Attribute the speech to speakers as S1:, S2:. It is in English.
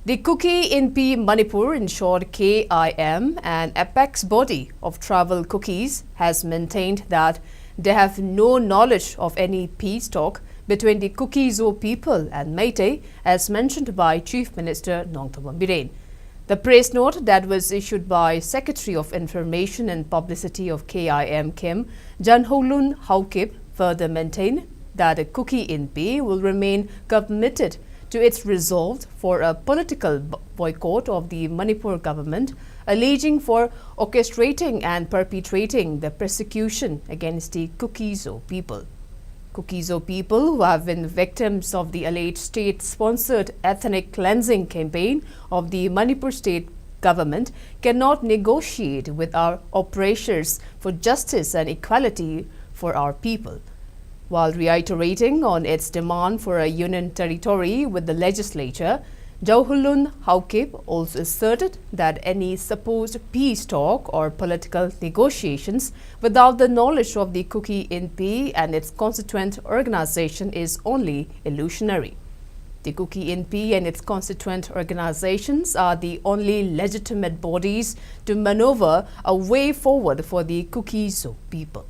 S1: The Kuki-Zo Manipur, in short KIM, an apex body of tribal Kukis, has maintained that they have no knowledge of any peace talk between the Kuki-Zo people and Meitei, as mentioned by Chief Minister Nongthavam Biren. The press note that was issued by Secretary of Information and Publicity of KIM Kim Janholun Haukip further maintained that the Kuki-Zo will remain committed to its resolve for a political boycott of the Manipur government, alleging for orchestrating and perpetrating the persecution against the Kuki-Zo people. Kuki-Zo people, who have been victims of the alleged state-sponsored ethnic cleansing campaign of the Manipur state government, cannot negotiate with our oppressors for justice and equality for our people. While reiterating on its demand for a union territory with the legislature, Janholun Haukip also asserted that any supposed peace talk or political negotiations without the knowledge of the Kuki-Zo and its constituent organization is only illusionary. The Kuki-Zo and its constituent organizations are the only legitimate bodies to maneuver a way forward for the Kuki-Zo people.